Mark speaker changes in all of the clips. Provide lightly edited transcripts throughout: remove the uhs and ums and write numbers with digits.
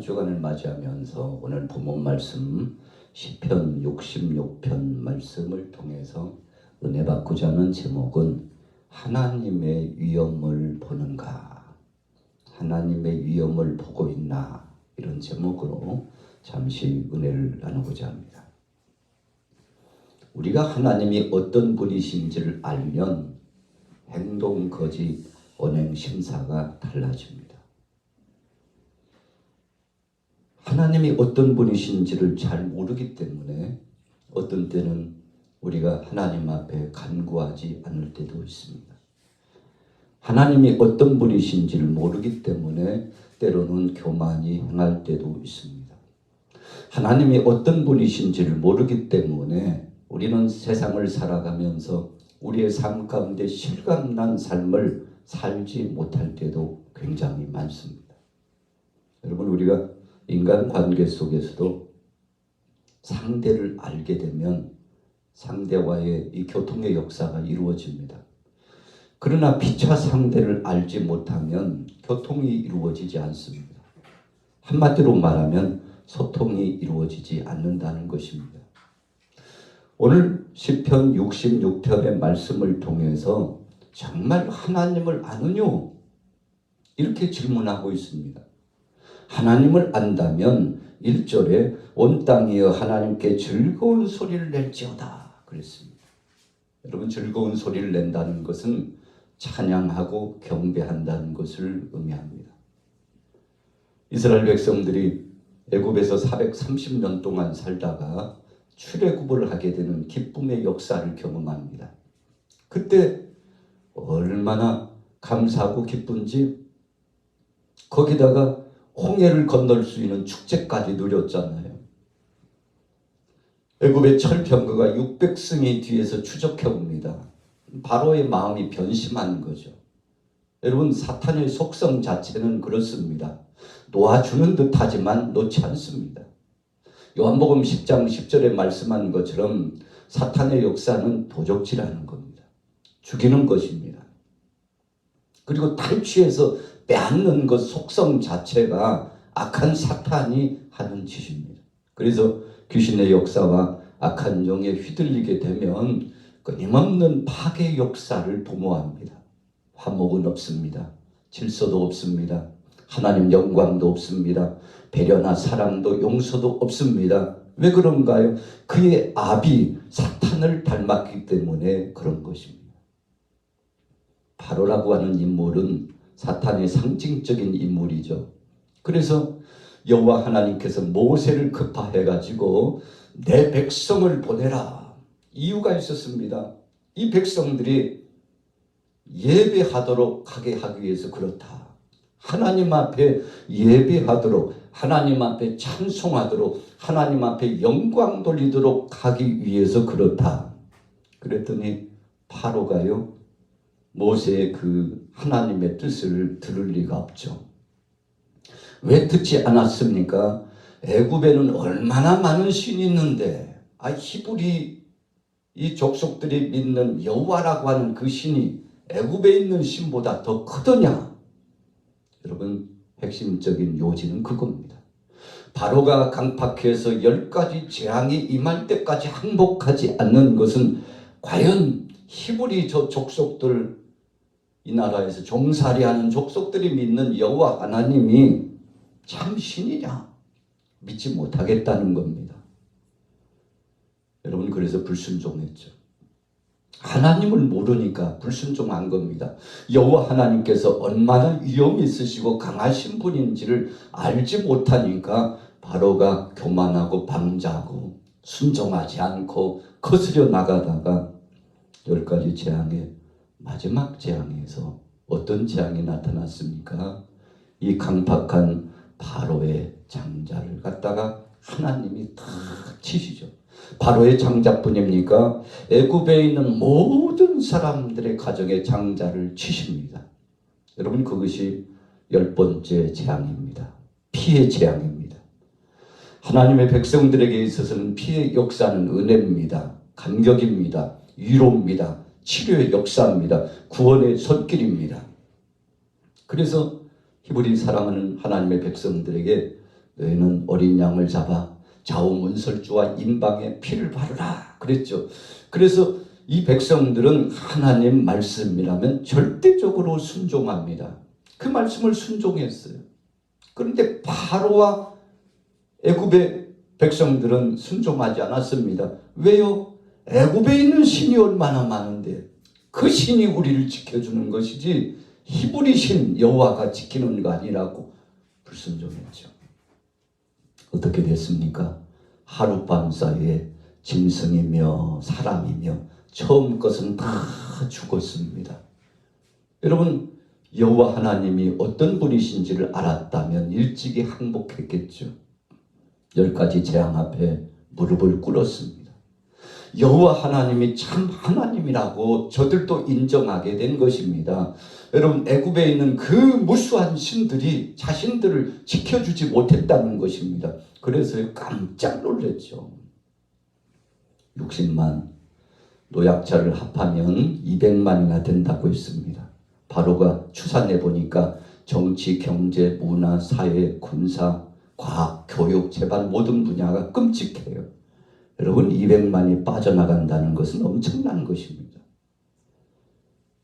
Speaker 1: 주간을 맞이하면서 오늘 본문 말씀 시편 66편 말씀을 통해서 은혜 받고자 하는 제목은 하나님의 위엄을 보는가, 하나님의 위엄을 보고 있나, 이런 제목으로 잠시 은혜를 나누고자 합니다. 우리가 하나님이 어떤 분이신지를 알면 행동, 거짓, 언행, 심사가 달라집니다. 하나님이 어떤 분이신지를 잘 모르기 때문에 어떤 때는 우리가 하나님 앞에 간구하지 않을 때도 있습니다. 하나님이 어떤 분이신지를 모르기 때문에 때로는 교만이 행할 때도 있습니다. 하나님이 어떤 분이신지를 모르기 때문에 우리는 세상을 살아가면서 우리의 삶 가운데 실감난 삶을 살지 못할 때도 굉장히 많습니다. 여러분, 우리가 인간관계 속에서도 상대를 알게 되면 상대와의 이 교통의 역사가 이루어집니다. 그러나 피차 상대를 알지 못하면 교통이 이루어지지 않습니다. 한마디로 말하면 소통이 이루어지지 않는다는 것입니다. 오늘 시편 66편의 말씀을 통해서 정말 하나님을 아느뇨? 이렇게 질문하고 있습니다. 하나님을 안다면 1절에 온 땅이여 하나님께 즐거운 소리를 낼지어다 그랬습니다. 여러분, 즐거운 소리를 낸다는 것은 찬양하고 경배한다는 것을 의미합니다. 이스라엘 백성들이 애굽에서 430년 동안 살다가 출애굽을 하게 되는 기쁨의 역사를 경험합니다. 그때 얼마나 감사하고 기쁜지, 거기다가 홍해를 건널 수 있는 축제까지 누렸잖아요. 애굽의 철병거가 600승이 뒤에서 추적해 옵니다. 바로의 마음이 변심한 거죠. 여러분, 사탄의 속성 자체는 그렇습니다. 놓아주는 듯 하지만 놓지 않습니다. 요한복음 10장 10절에 말씀한 것처럼 사탄의 역사는 도적질하는 겁니다. 죽이는 것입니다. 그리고 탈취해서 빼앗는 것 속성 자체가 악한 사탄이 하는 짓입니다. 그래서 귀신의 역사와 악한 영에 휘둘리게 되면 끊임없는 파괴 역사를 도모합니다. 화목은 없습니다. 질서도 없습니다. 하나님 영광도 없습니다. 배려나 사랑도 용서도 없습니다. 왜 그런가요? 그의 압이 사탄을 닮았기 때문에 그런 것입니다. 바로라고 하는 인물은 사탄의 상징적인 인물이죠. 그래서 여호와 하나님께서 모세를 급파해가지고 내 백성을 보내라. 이유가 있었습니다. 이 백성들이 예배하도록 하게 하기 위해서 그렇다. 하나님 앞에 예배하도록, 하나님 앞에 찬송하도록, 하나님 앞에 영광 돌리도록 하기 위해서 그렇다. 그랬더니 파로가요, 모세의 그 하나님의 뜻을 들을 리가 없죠. 왜 듣지 않았습니까? 애굽에는 얼마나 많은 신이 있는데, 히브리 이 족속들이 믿는 여호와라고 하는 그 신이 애굽에 있는 신보다 더 크더냐? 여러분, 핵심적인 요지는 그겁니다. 바로가 강팍해서 10가지 재앙이 임할 때까지 항복하지 않는 것은 과연 히브리 저 족속들, 이 나라에서 종살이하는 족속들이 믿는 여호와 하나님이 참 신이냐? 믿지 못하겠다는 겁니다. 여러분, 그래서 불순종했죠. 하나님을 모르니까 불순종한 겁니다. 여호와 하나님께서 얼마나 위엄이 있으시고 강하신 분인지를 알지 못하니까 바로가 교만하고 방자하고 순종하지 않고 거스려 나가다가 10가지 재앙의 마지막 재앙에서 어떤 재앙이 나타났습니까? 이 강팍한 바로의 장자를 갖다가 하나님이 다 치시죠. 바로의 장자뿐입니까? 애굽에 있는 모든 사람들의 가정의 장자를 치십니다. 여러분, 그것이 10번째 재앙입니다. 피해 재앙입니다. 하나님의 백성들에게 있어서는 피해 역사는 은혜입니다. 감격입니다. 위로입니다. 치료의 역사입니다. 구원의 손길입니다. 그래서 히브리 사랑하는 하나님의 백성들에게 너희는 어린 양을 잡아 좌우문설주와 임방에 피를 바르라 그랬죠. 그래서 이 백성들은 하나님 말씀이라면 절대적으로 순종합니다. 그 말씀을 순종했어요. 그런데 바로와 애굽의 백성들은 순종하지 않았습니다. 왜요? 애굽에 있는 신이 얼마나 많은데 그 신이 우리를 지켜주는 것이지 히브리 신 여호와가 지키는 거 아니라고 불순종했죠. 어떻게 됐습니까? 하룻밤 사이에 짐승이며 사람이며 처음 것은 다 죽었습니다. 여러분, 여호와 하나님이 어떤 분이신지를 알았다면 일찍이 항복했겠죠. 10가지 재앙 앞에 무릎을 꿇었습니다. 여호와 하나님이 참 하나님이라고 저들도 인정하게 된 것입니다. 여러분, 애굽에 있는 그 무수한 신들이 자신들을 지켜주지 못했다는 것입니다. 그래서 깜짝 놀랐죠. 60만 노약자를 합하면 200만이나 된다고 했습니다. 바로가 추산해 보니까 정치, 경제, 문화, 사회, 군사, 과학, 교육, 재반 모든 분야가 끔찍해요. 여러분, 200만이 빠져나간다는 것은 엄청난 것입니다.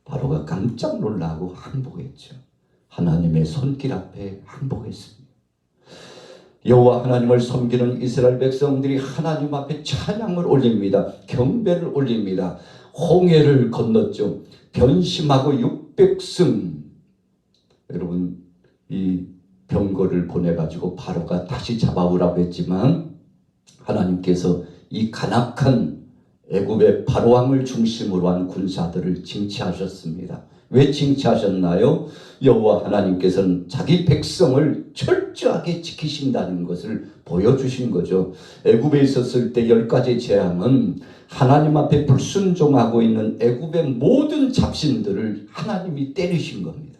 Speaker 1: 바로가 깜짝 놀라고 항복했죠. 하나님의 손길 앞에 항복했습니다. 여호와 하나님을 섬기는 이스라엘 백성들이 하나님 앞에 찬양을 올립니다. 경배를 올립니다. 홍해를 건넜죠. 변심하고 600승. 여러분, 이 병거를 보내가지고 바로가 다시 잡아오라고 했지만 하나님께서 이 간악한 애굽의 바로왕을 중심으로 한 군사들을 징치하셨습니다. 왜 징치하셨나요? 여호와 하나님께서는 자기 백성을 철저하게 지키신다는 것을 보여주신 거죠. 애굽에 있었을 때 10가지 재앙은 하나님 앞에 불순종하고 있는 애굽의 모든 잡신들을 하나님이 때리신 겁니다.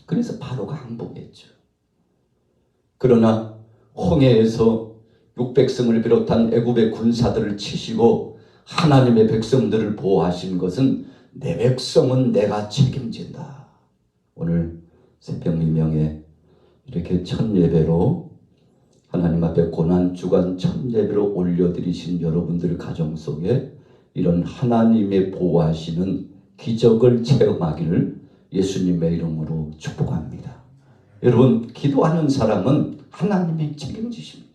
Speaker 1: 그래서 바로가 항복했죠. 그러나 홍해에서 600승을 비롯한 애굽의 군사들을 치시고 하나님의 백성들을 보호하신 것은 내 백성은 내가 책임진다. 오늘 새벽미명에 이렇게 첫 예배로 하나님 앞에 고난주간 첫 예배로 올려드리신 여러분들 가정 속에 이런 하나님의 보호하시는 기적을 체험하기를 예수님의 이름으로 축복합니다. 여러분, 기도하는 사람은 하나님이 책임지십니다.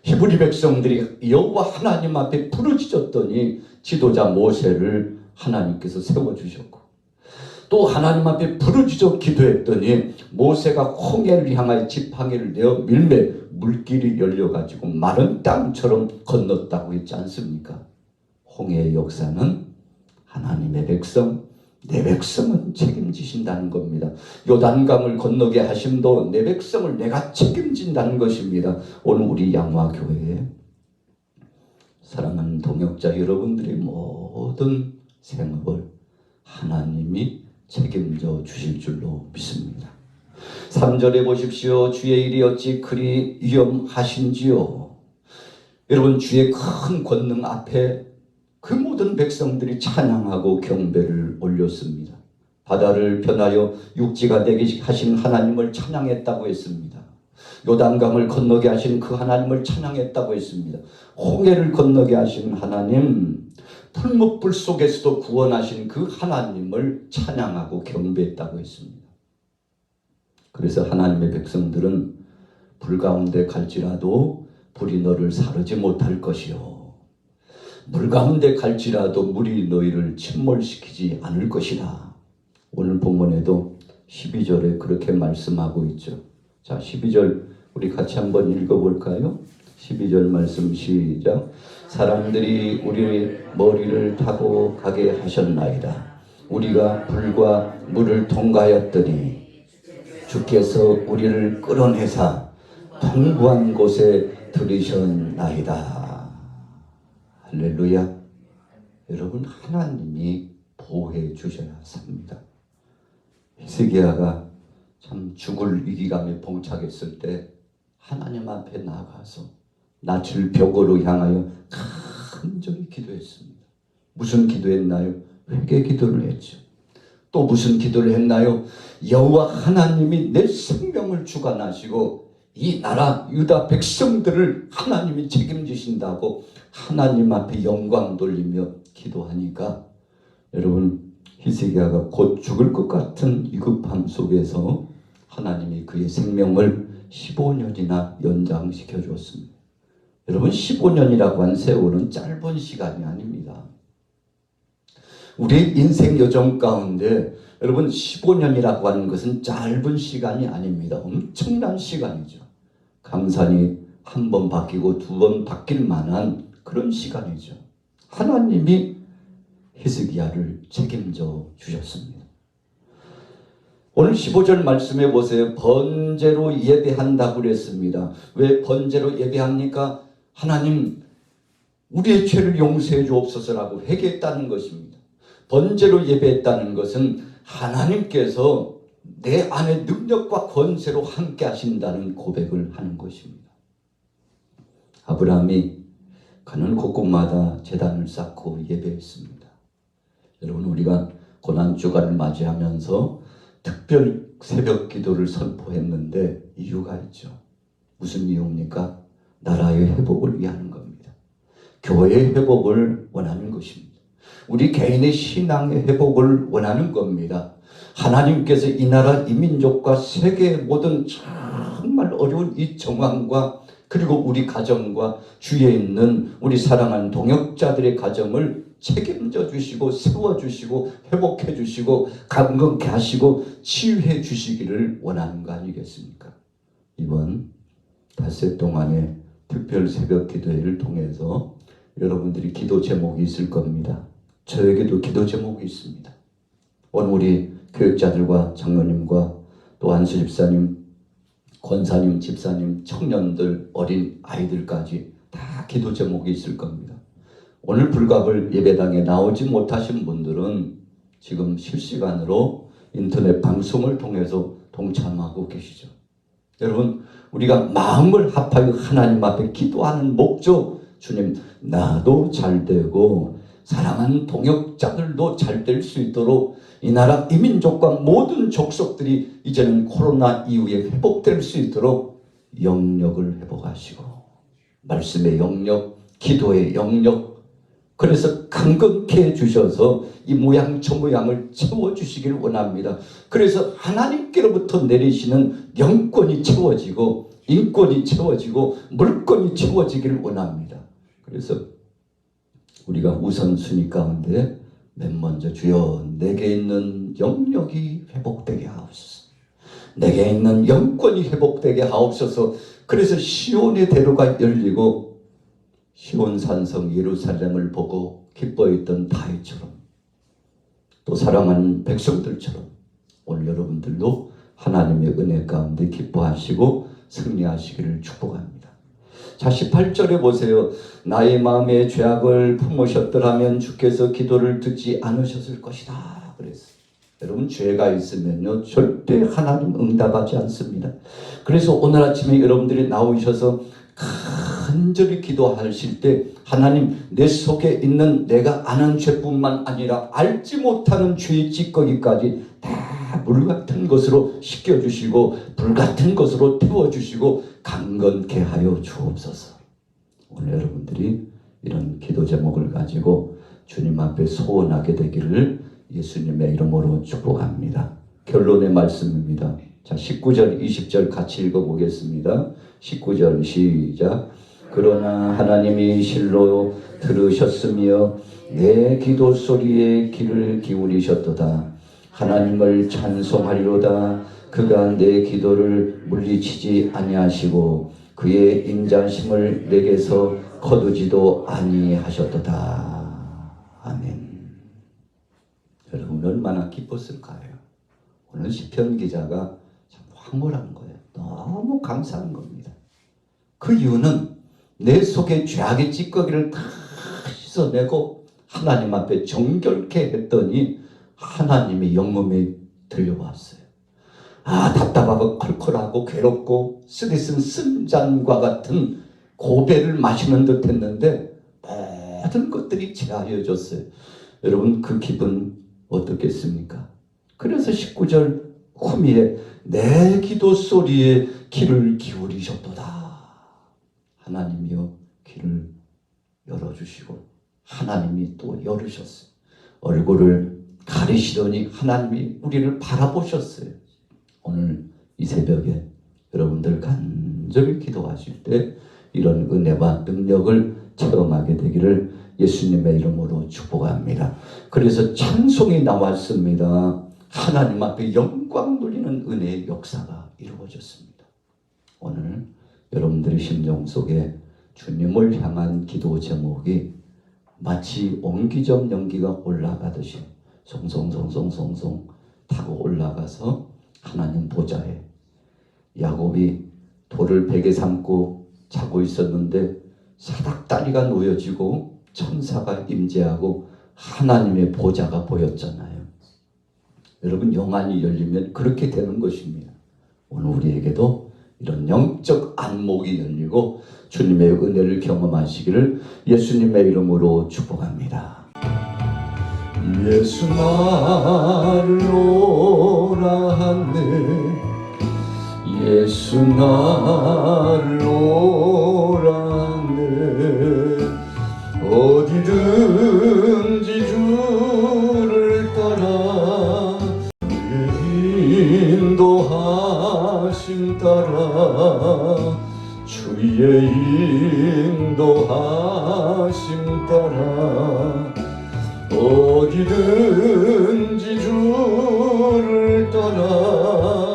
Speaker 1: 히브리 백성들이 여호와 하나님 앞에 부르짖었더니 지도자 모세를 하나님께서 세워주셨고, 또 하나님 앞에 부르짖어 기도했더니 모세가 홍해를 향하여 지팡이를 내어 밀매 물길이 열려가지고 마른 땅처럼 건넜다고 했지 않습니까? 홍해의 역사는 하나님의 백성, 내 백성은 책임지신다는 겁니다. 요단강을 건너게 하심도 내 백성을 내가 책임진다는 것입니다. 오늘 우리 양화교회에 사랑하는 동역자 여러분들의 모든 생업을 하나님이 책임져 주실 줄로 믿습니다. 3절에 보십시오. 주의 일이 어찌 그리 위험하신지요. 여러분, 주의 큰 권능 앞에 그 모든 백성들이 찬양하고 경배를 올렸습니다. 바다를 변하여 육지가 되게 하신 하나님을 찬양했다고 했습니다. 요단강을 건너게 하신 그 하나님을 찬양했다고 했습니다. 홍해를 건너게 하신 하나님, 풀무불 속에서도 구원하신 그 하나님을 찬양하고 경배했다고 했습니다. 그래서 하나님의 백성들은 불 가운데 갈지라도 불이 너를 사르지 못할 것이요, 물 가운데 갈지라도 물이 너희를 침몰시키지 않을 것이다. 오늘 본문에도 12절에 그렇게 말씀하고 있죠. 자, 12절 우리 같이 한번 읽어볼까요? 12절 말씀 시작. 사람들이 우리 머리를 타고 가게 하셨나이다. 우리가 불과 물을 통과하였더니 주께서 우리를 끌어내사 통구한 곳에 들이셨나이다. 할렐루야. 여러분, 하나님이 보호해 주셔야 삽니다. 히스기야가 참 죽을 위기감에 봉착했을 때 하나님 앞에 나가서 낯을 벽으로 향하여 간절히 기도했습니다. 무슨 기도했나요? 회개 기도를 했죠. 또 무슨 기도를 했나요? 여호와 하나님이 내 생명을 주관하시고 이 나라 유다 백성들을 하나님이 책임지신다고 하나님 앞에 영광 돌리며 기도하니까 여러분 히스기야가 곧 죽을 것 같은 위급함 속에서 하나님이 그의 생명을 15년이나 연장시켜 주었습니다. 여러분 15년이라고 한 세월은 짧은 시간이 아닙니다. 우리 인생 여정 가운데 여러분 15년이라고 하는 것은 짧은 시간이 아닙니다. 엄청난 시간이죠. 강산이 한 번 바뀌고 두 번 바뀔 만한 그런 시간이죠. 하나님이 히스기야를 책임져 주셨습니다. 오늘 15절 말씀해 보세요. 번제로 예배한다고 그랬습니다. 왜 번제로 예배합니까? 하나님 우리의 죄를 용서해 주옵소서라고 회개했다는 것입니다. 번제로 예배했다는 것은 하나님께서 내 안에 능력과 권세로 함께 하신다는 고백을 하는 것입니다. 아브라함이 가는 곳곳마다 제단을 쌓고 예배했습니다. 여러분 우리가 고난주간을 맞이하면서 특별 새벽 기도를 선포했는데 이유가 있죠. 무슨 이유입니까? 나라의 회복을 위하는 겁니다. 교회의 회복을 원하는 것입니다. 우리 개인의 신앙의 회복을 원하는 겁니다. 하나님께서 이 나라 이 민족과 세계의 모든 정말 어려운 이 정황과 그리고 우리 가정과 주위에 있는 우리 사랑하는 동역자들의 가정을 책임져 주시고 세워주시고 회복해 주시고 강건케 하시고 치유해 주시기를 원하는 거 아니겠습니까? 이번 닷새 동안의 특별 새벽 기도회를 통해서 여러분들이 기도 제목이 있을 겁니다. 저에게도 기도 제목이 있습니다. 오늘 우리 교육자들과 장로님과 또 안수 집사님, 권사님, 집사님, 청년들, 어린 아이들까지 다 기도 제목이 있을 겁니다. 오늘 불갑을 예배당에 나오지 못하신 분들은 지금 실시간으로 인터넷 방송을 통해서 동참하고 계시죠. 여러분 우리가 마음을 합하여 하나님 앞에 기도하는 목적, 주님 나도 잘 되고 사랑하는 동역자들도 잘 될 수 있도록 이 나라 이 민족과 모든 족속들이 이제는 코로나 이후에 회복될 수 있도록 영역을 회복하시고 말씀의 영역, 기도의 영역, 그래서 강건케 해주셔서 이 모양 저 모양을 채워주시길 원합니다. 그래서 하나님께로부터 내리시는 영권이 채워지고 인권이 채워지고 물권이 채워지기를 원합니다. 그래서 우리가 우선순위 가운데 맨 먼저 주여 내게 있는 영역이 회복되게 하옵소서. 내게 있는 영권이 회복되게 하옵소서. 그래서 시온의 대로가 열리고 시온 산성 예루살렘을 보고 기뻐했던 다윗처럼 또 사랑하는 백성들처럼 오늘 여러분들도 하나님의 은혜 가운데 기뻐하시고 승리하시기를 축복합니다. 자 18절에 보세요. 나의 마음에 죄악을 품으셨더라면 주께서 기도를 듣지 않으셨을 것이다 그랬어요. 여러분 죄가 있으면요 절대 하나님 응답하지 않습니다. 그래서 오늘 아침에 여러분들이 나오셔서 간절히 기도하실 때 하나님 내 속에 있는 내가 아는 죄뿐만 아니라 알지 못하는 죄의 찌꺼기까지 다 물같은 것으로 씻겨주시고 불같은 것으로 태워주시고 강건케 하여 주옵소서. 오늘 여러분들이 이런 기도 제목을 가지고 주님 앞에 소원하게 되기를 예수님의 이름으로 축복합니다. 결론의 말씀입니다. 자 19절 20절 같이 읽어보겠습니다. 19절 시작. 그러나 하나님이 실로 들으셨으며 내 기도 소리에 귀를 기울이셨도다. 하나님을 찬송하리로다. 그가 내 기도를 물리치지 아니하시고 그의 인자심을 내게서 거두지도 아니하셨도다. 아멘. 여러분 얼마나 기뻤을까요? 오늘 시편 기자가 참 황홀한 거예요. 너무 감사한 겁니다. 그 이유는 내 속에 죄악의 찌꺼기를 다 씻어내고 하나님 앞에 정결케 했더니 하나님의 영음이 들려왔어요. 아 답답하고 컬컬하고 괴롭고 쓰디쓴 쓴잔과 같은 고배를 마시는 듯 했는데 모든 것들이 제하여졌어요. 여러분 그 기분 어떻겠습니까? 그래서 19절 후미에 내 기도 소리에 귀를 기울이셨도다. 하나님이여 귀를 열어주시고 하나님이 또 열으셨어요. 얼굴을 가리시더니 하나님이 우리를 바라보셨어요. 오늘 이 새벽에 여러분들 간절히 기도하실 때 이런 은혜와 능력을 체험하게 되기를 예수님의 이름으로 축복합니다. 그래서 찬송이 나왔습니다. 하나님 앞에 영광 돌리는 은혜의 역사가 이루어졌습니다. 오늘 여러분들의 심정 속에 주님을 향한 기도 제목이 마치 옹기적 연기가 올라가듯이 송송송송송송 타고 올라가서 하나님 보좌에 야곱이 돌을 베개 삼고 자고 있었는데 사닥다리가 놓여지고 천사가 임재하고 하나님의 보좌가 보였잖아요. 여러분 영안이 열리면 그렇게 되는 것입니다. 오늘 우리에게도 이런 영적 안목이 열리고 주님의 은혜를 경험하시기를 예수님의 이름으로 축복합니다. 예수 나를 오라 하네 예수 나를 오라 하네 어디든지 주를 따라 주의 인도하심 따라 주의 인도하심 따라 어디든지 주를 따라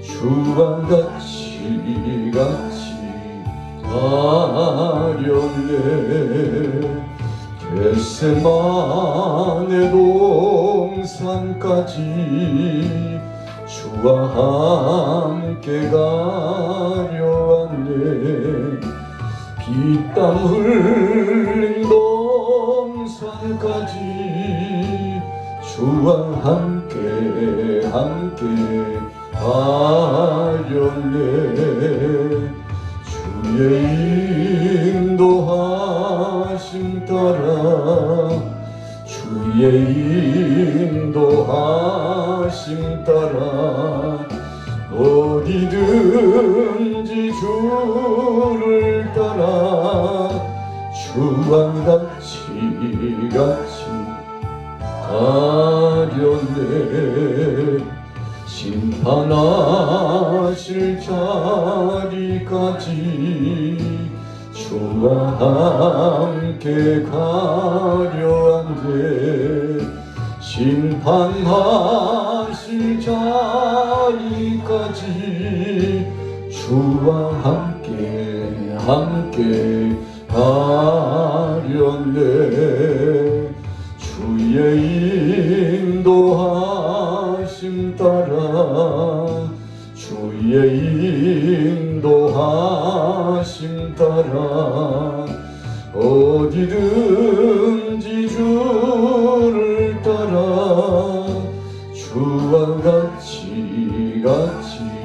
Speaker 1: 주와 같이 가려네 겟세마네 동산까지 주와 함께 가려왔네 피땀 흘린 동산까지 주와 함께 가려네 주의 인도하심 따라 주의 인도하심 따라 어디든지 주를 따라 주와 같이 가려네 심판하실 자리까지 주와 함께 가려한데 심판하실 자리까지 주와 함께 가려네 주의 인도하심 따라 주의 인도하심 따라 어디든지 주를 따라 주와 같이 가려네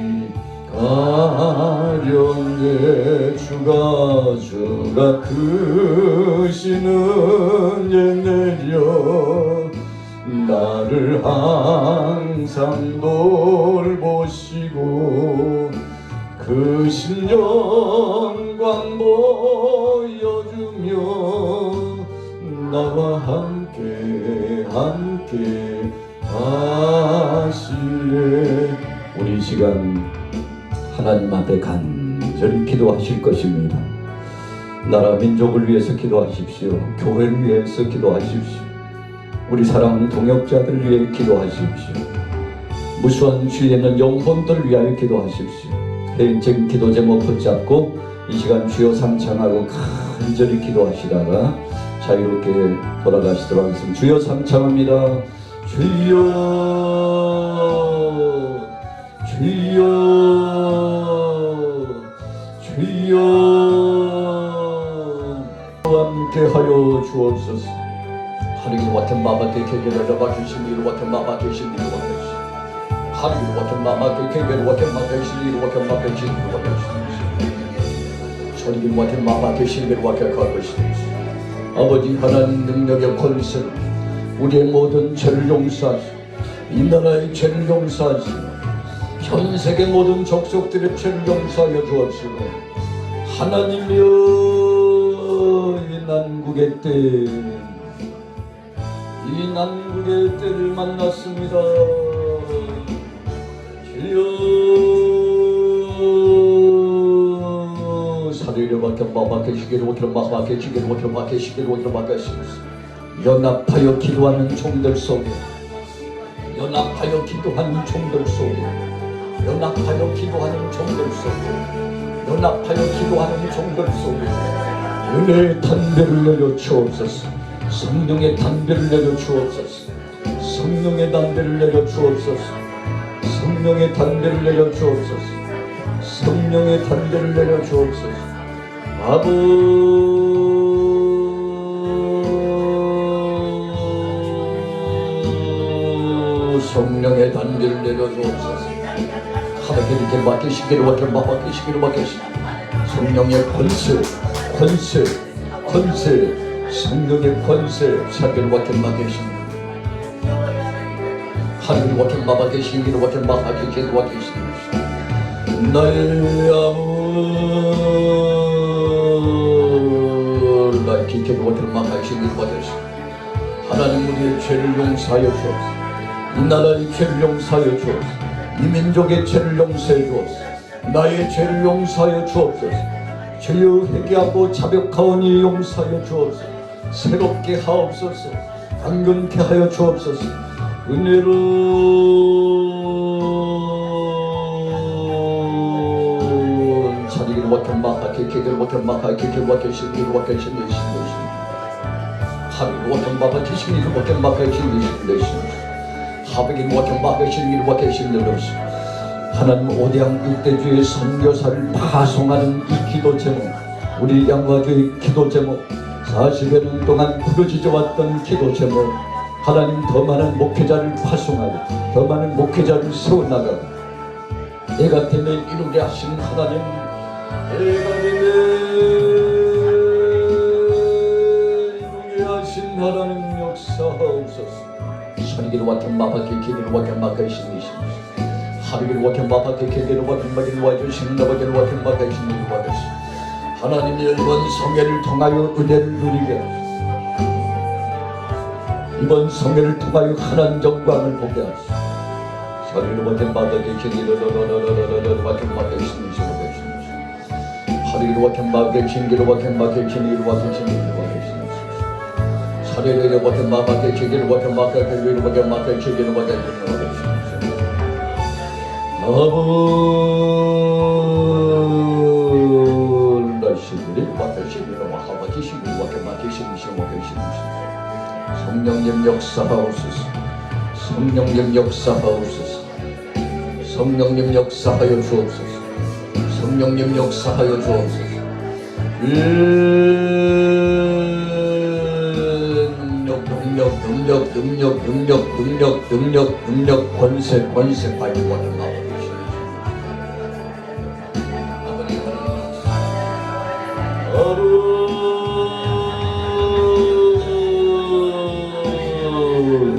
Speaker 1: 주가 크신 은혜 내려 나를 항상 돌보시고 크신 영광 보여주며 나와 함께 하시네. 우리 이 시간 하나님 앞에 간절히 기도하실 것입니다. 나라 민족을 위해서 기도하십시오. 교회를 위해서 기도하십시오. 우리 사랑하는 동역자들을 위해 기도하십시오. 무수한 주위에 있는 영혼들을 위하여 기도하십시오. 개인적인 기도 제목 붙잡고 이 시간 주여 삼창하고 간절히 기도하시다가 자유롭게 돌아가시도록 하겠습니다. 주여 삼창합니다. 주여 주여 주여 함께하여 주옵소서. 하나님 같은 마음께 계계를 잡아 주신 이로 같은 마음 계신 이로 같은 하나님 같은 마음께 계계를 같은 마음 계신 이로 같은 마음 계신 이로 같은 주님 같은 마음 계신 이로 같은 것이니 아버지 하나님 능력의 권세로 우리의 모든 죄를 용서하시고 이 나라의 죄를 용서하시고 전 세계 모든 족속들의 죄를 용서하여 주옵시고 하나님이여 이 난국의 때를 만났습니다. 주여 사리를 밖에 마밖에 시기를 밖에 마밖에 시기를 밖에 밖에 시기를 밖에 밖에 연합하여 기도하는 종들 속에 연합하여 기도하는 종들 속에 연합하여 기도하는 종들 속에 연합하여 기도하는 종들 속에 은혜의 담배를 내려 주옵소서. 성령의 담배를 내려 주옵소서. 성령의 담배를 내려 주옵소서. 성령의 담배를 내려 주옵소서. 성령의 담배를 내려 주옵소서. 아버 성령의 담배를 내려 주옵소서. 하나님께 맡기시기를 맡기시기를 성령의 권세 성령의 권세 사기를 맡기시기를 하나님 맡기시기를 나의 아무 나의 기계를 맡기시기를 하나님 우리의 죄를 용서하여 주옵소서. 이 나라의 죄를 용서하여 주옵소서. 이 민족의 죄를 용서해 주옵소서. 나의 죄를 용서하여 주옵소서. 주여 회개하고 자백하오니 용서하여 주옵소서. 새롭게 하옵소서. 강건케 하여 주옵소서. 은혜로 자리기를 맡겨마하게 계기를 맡겨마하게 계기를 신기를 맡겨신의 하루를 맡겨마하게 신기를 맡겨마하게 신기를 하백이 맡겨마하게 하나님 오대양 일대주의 선교사를 파송하는 이 기도 제목 우리 양화교회 기도 제목 40여 년 동안 부르짖어 왔던 기도 제목 하나님 더 많은 목회자를 파송하고 더 많은 목회자를 세워나가고 내가 되면 이루게 하신 하나님 내가 되면 이루게 하신 하나님 역사하옵소서. 선기를 와кен 마바케 기기를 와켄 마카이신이시 하루기를 와켄 마바케 기기를 와켄 마기를 와주시는 나바기를 와켄 마카이신이를 와주시 하나님의 이번 성회를 통하여 은혜를 누리게 이번 성회를 통하여 하나님 영광을 보게 하시오. 선기를 와켄 마바케 기기를 와켄 마카이신이시 하루기를 와켄 마바케 기기를 와켄 마카이신이를 와주시는 하루기를 와켄 마바케 기기를 와켄 마카이신이를 와켄 마카이신이를 와주시는 성령님 역사하옵소서. 성령님 역사하옵소서. 성령님 역사하여 주옵소서. 성령님 역사하여 주옵소서. 능력 권세 발휘하는 마음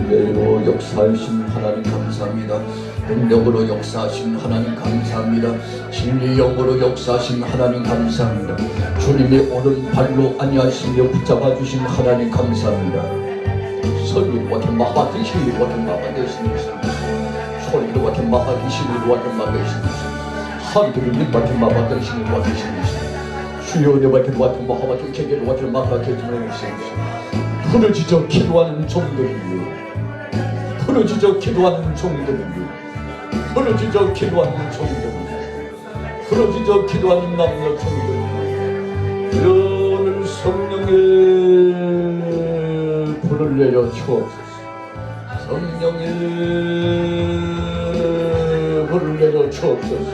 Speaker 1: 은혜로 역사하신 하나님 감사합니다. 능력으로 역사하신 하나님 감사합니다. 진리영으로 역사하신 하나님 감사합니다. 주님의 오른발로 안위하시며 붙잡아 주신 하나님 감사합니다. 소리로 와켄 마바케 시리로 와켄 마바케 시리로 소리로 와켄 마바케 시리로 와켄 마바케 시리로 하루를 와켄 마바케 시리로 와켄 시리로 주여의 와켄 마바케 계계로 와켄 마바케 시리로 부르짖어 기도하는 종들이요 부르짖어 기도하는 종들이요 부르짖어 기도하는 종들이요 부르짖어 기도하는 남녀 종들이요 오늘 성령의 불을 내려 주옵소서. 성령의 불을 내려 주옵소서.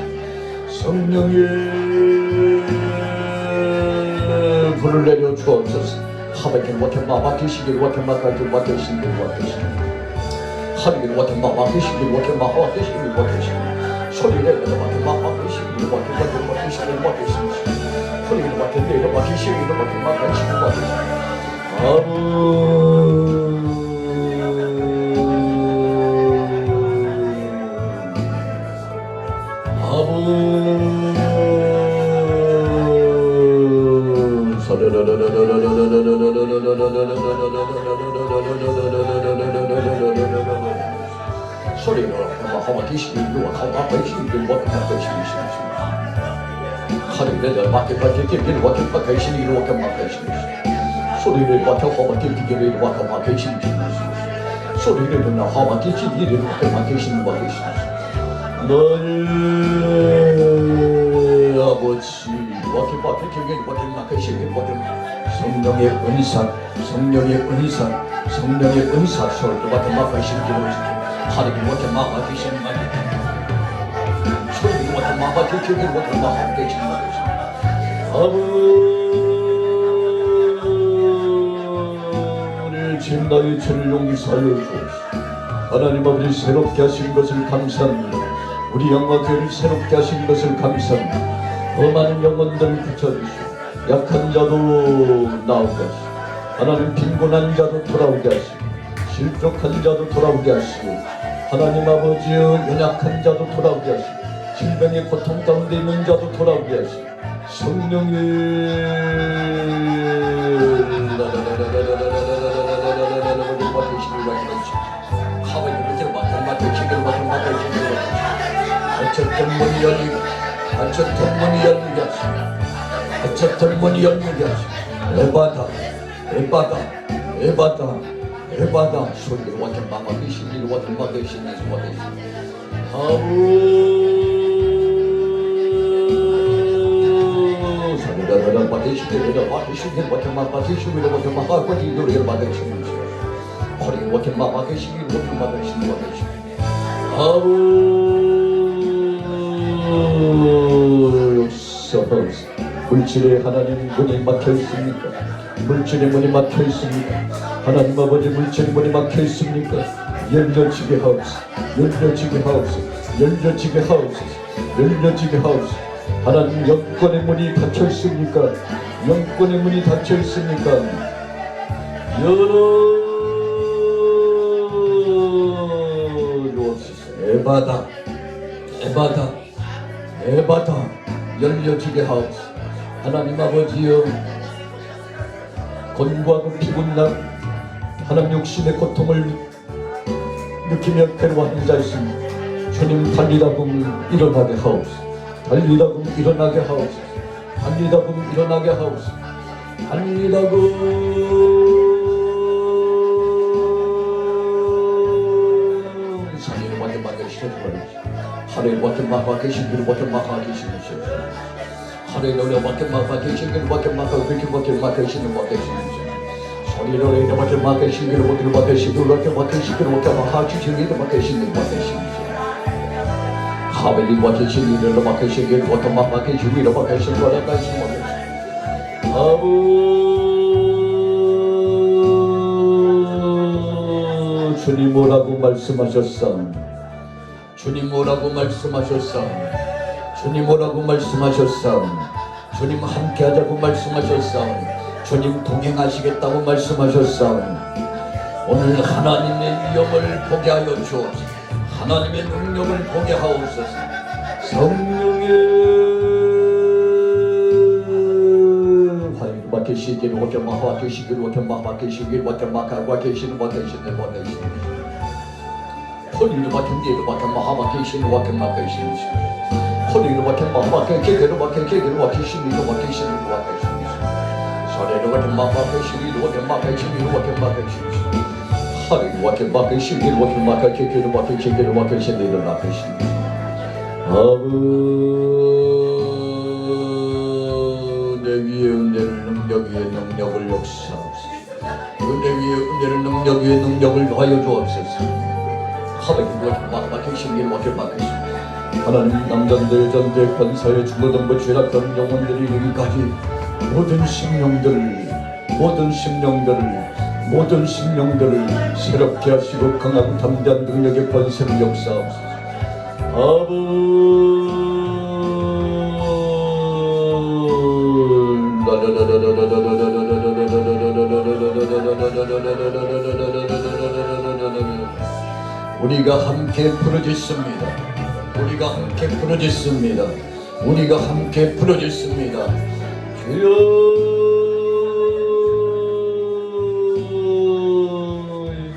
Speaker 1: 성령의 불을 내려 주옵소서. 하백인 와켄 마바케시길 와켄 마바케 와케시길 와케시길 하백인 와켄 마바케시길 와켄 마바케시길 와케시길 소리 내려 와켄 마바케시길 와켄 와케시길 와케시길 소리 내려 와켄 내려 와케시길 와켄 마바케시길 와케시길 소리를 하마 계시기로 하마 계시기로 하마 계시기로 하루를 밖에 밖에 길을 밖에 밖에 계시기로 하마 계시기로 소리를 밖에 하마 계시기로 하마 계시기로 소리를 하마 계시기로 하마 계시기로 너의 아버지 밖에 길을 밖에 계시기로 성령의 은사 성령의 은사 성령의 은사 소리를 밖에 밖에 계시기로 하나님 어떻게 마가 계시는 말이야? 소리를 어떻게 마가 계시는 어떻게 마가 계시는 말이야? 오늘 지금 나의 죄를 용서하여 주옵시고 하나님 아버지 새롭게 하신 것을 감사합니다. 우리 영화교회를 새롭게 하신 것을 감사합니다. 더 많은 영혼들을 붙여주시고 약한 자도 나오게 하시고 하나님 빈곤한 자도 돌아오게 하시고 실족한 자도 돌아오게 하시고 하나님 아버지 연약한 자도 돌아오게 하시고 질병의 고통 가운데 있는 자도 돌아오게 하시고 성령의 어쨌든 문이 열리게 어쨌든 문이 열리게 하시고 어쨌든 문이 열리게 하시고 에바다 소리를 완전 막아주시기를 완전 막아주시면서 사리다다다 막아주시기를 막아주시기를 완전 막아주시기를 완전 막아주시기를 막아주시면서 허리를 완전 막아주시기를 완전 막아주시기를 역사하옵소서. 물질에 하나님 문이 막혀 있습니까? 물질의 문이 막혀 있습니까? 하나님 아버지 물질의 문이 막혀 있습니까? 열려지게 하옵소서. 열려지게 하옵소서. 열려지게 하옵소서. 열려지게 하옵소서. 하나님 영권의 문이 닫혀 있습니까? 영권의 문이 닫혀 있습니까? 열어 주옵소서. 에바다 열려지게 하옵소서. 하나님 아버지여 건고하고 피곤한 하나님 육신의 고통을 느끼며 괴로워하는 자 있습니다. 주님 달리다 보면 일어나게 하옵소서. 달리다 보면 일어나게 하옵소서. 달리다 보면 일어나게 하옵소서. 달리다고 산이를 마지막에 시켜주옵소서. 하루에 마지막에 계시기를 마지막에 계시옵소서. 하루에 너를 마지막에 계시기를 마지막에 계시는 소리를 이렇게 마지막에 계시기를 마지막에 계시기를 마지막에 계시는 하벨이 마지막에 계시기를 마지막에 계시기를 주님 뭐라고 말씀하셨사옵니다. 주님 뭐라고 말씀하셨사옵니다. 주님 뭐라고 말씀하셨사옵니다. 주님 함께하자고 말씀하셨사옵니다. 주님 동행하시겠다고 말씀하셨사옵니다. 오늘 하나님의 위엄을 보게 하여 주옵소서. 하나님의 능력을 보게 하옵소서. 성령의 화요일 맡기시기를 오케마 계시기를 오케마 계시기를 오케마 가고 계시는 허리를 맡은 뒤로 오케마 계시는 오케마 계시는 허리를 맡은 마마 계기를 맡은 계기를 계시는 소리를 오케마 계시기를 오케마 계시기를 오케마 계시는 하루를 오케마 계시기를 오케마 계기를 계시는 아부 내 위에 은혜를 능력 위에 능력을 역사하옵소서. 은혜 위에 은혜를 능력 위에 능력을 더하여 주옵소서. 하나님 남전대 전대 권사에 죽어던 죄락한 영혼들이 여기까지 모든 심령들을 새롭게 하시고 강하고 담대한 능력의 권세를 역사하옵소서. 우리가 함께 부르짖습니다. 우리가 함께 부르짖습니다. 우리가 함께 부르짖습니다. 주여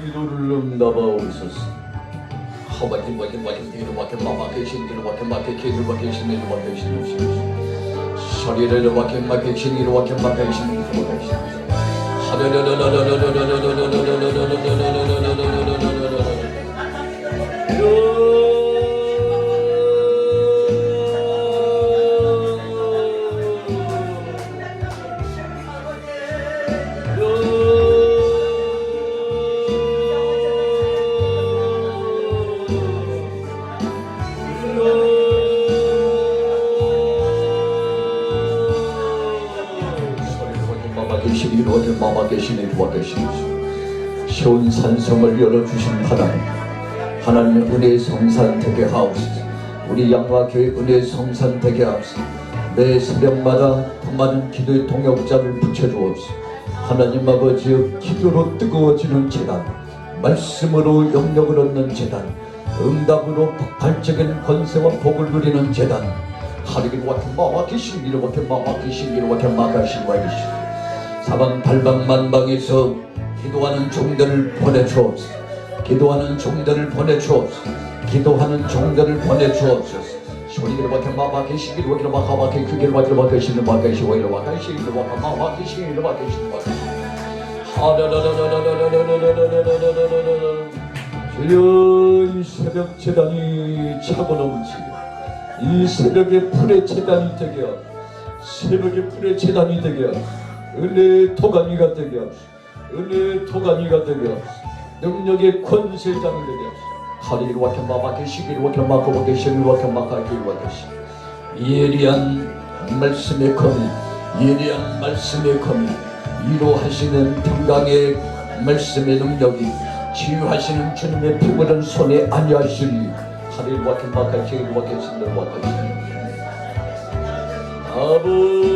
Speaker 1: 기도를 응답하옵소서. 하와긴 와긴 와긴 뒤로 와긴 마마 계신 뒤로 와긴 마 계신 와 계신 뒤로 와 계신 소리를 와긴 마 계신 뒤로 와긴 마 계신 뒤로 와 계신 마마 계시니 도와 계시니 쉬운 산성을 열어주신 하나님 은혜의 성산 되게 하옵소서. 우리 양화교회 은혜의 성산 되게 하옵소서. 매 새벽마다 더 많은 기도의 동역자를 붙여주옵소서. 하나님 아버지의 기도로 뜨거워지는 재단, 말씀으로 영역을 얻는 재단, 응답으로 폭발적인 권세와 복을 누리는 재단, 하리길 와케 마와 계시기를 와케 마와 계시기를 와케 마가시와 계시기 사방 발방만방에서 기도하는 종들을 보내주옵소서. 기도하는 종들을 보내주옵소서. 기도하는 종들을 보내주옵소서. 소리를 와케 마와 계시기를 와케 마와 계시기를 와케 마와 계시기를 와케 마와 계시기를 와케 계시기를 와케 마와 계시기를 와케 계시기를 와케 주여 이 새벽 재단이 차고 넘치게 이 새벽의 불의 재단이 되게 하옵소서. 새벽의 불의 재단이 되게 하옵소서. 은혜의 토가니가 되게 하옵소서. 은혜의 토가니가 되게 하옵소서. 능력의 권세장이 되게 하옵소서. 하리를 와케 마마 계시기를 와케 마코바 계시기를 와케 마카기를 와케 예리한 말씀의 검이 예리한 말씀의 검이 위로하시는 평강의 말씀의 능력이 치유하시는 주님의 피부른 손에 안위하시니 하리를 와케 마카기를 와케 신을 와케 아부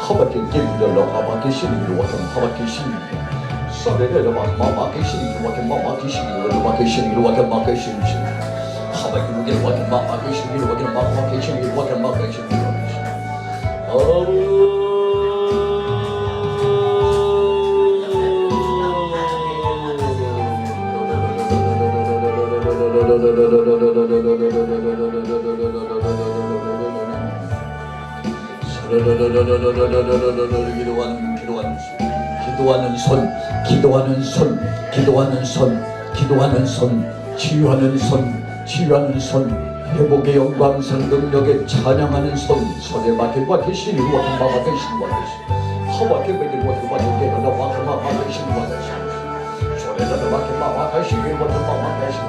Speaker 1: 하바케 길로 하바케 신이로 와케 하바케 신이 소리를 마마케 신이로 와케 마마케 신이로 와케 신이로 와케 마케 신이 하바케 무게로 와케 마마케 신이로 와케 마마케 신이로 와케 마케 신이로 기도하는 손, 치유하는 손, 회복의 영광선 능력에 찬양하는 손에 맡길과 계시니 와케 마마 계시니 하와케 베길 와케 마케 너 와케 마마 계시니 와케 소리를 와케 마마 계시니 와케 마마 계시니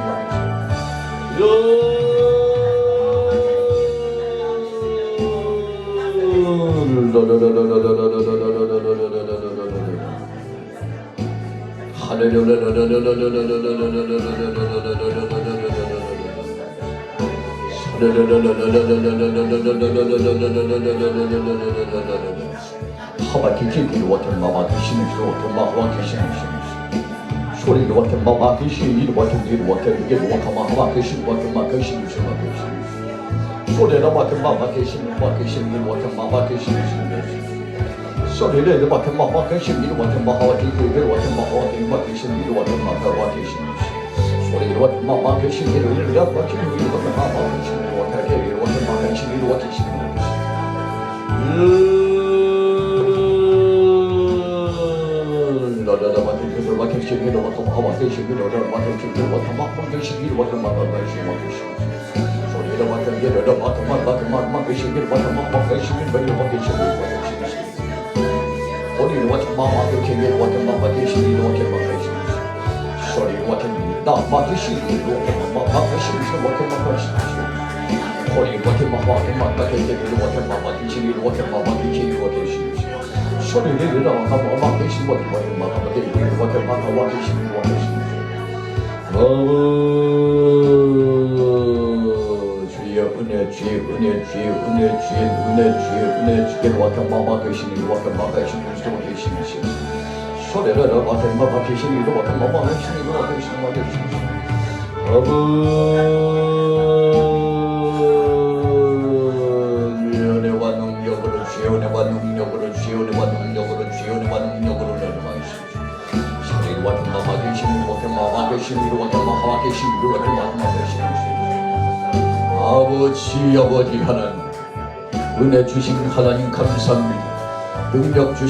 Speaker 1: 하바케 길기로 와케 마마 계시니 와케 마마 계시니 소리를 와케 마마 계시니 와케 니로 와케 니로 와케 마마 계시니 와케 마 계시니 소리를 와케 마마 계시니 와케 계시니 와케 마마 계시니 소리를 와케 마마 계시니 와케 마마 계시니 와케 마마 계시니 와케 마마 계시니 소리를 와케 마마 계시니 와케 마마 계시니 와케 마마 계시니 와케 계시니 은혜와 능력으로 주의 은혜와 능력으로 주의 은혜와 능력으로 주의 은혜와 능력으로 내려가시옵소서. 사리와 마마 계시미로 마마 계시미로 마마 계시미로 마마 계시미로 아버지 하나님 은혜 주신 하나님 감사합니다. 능력 주신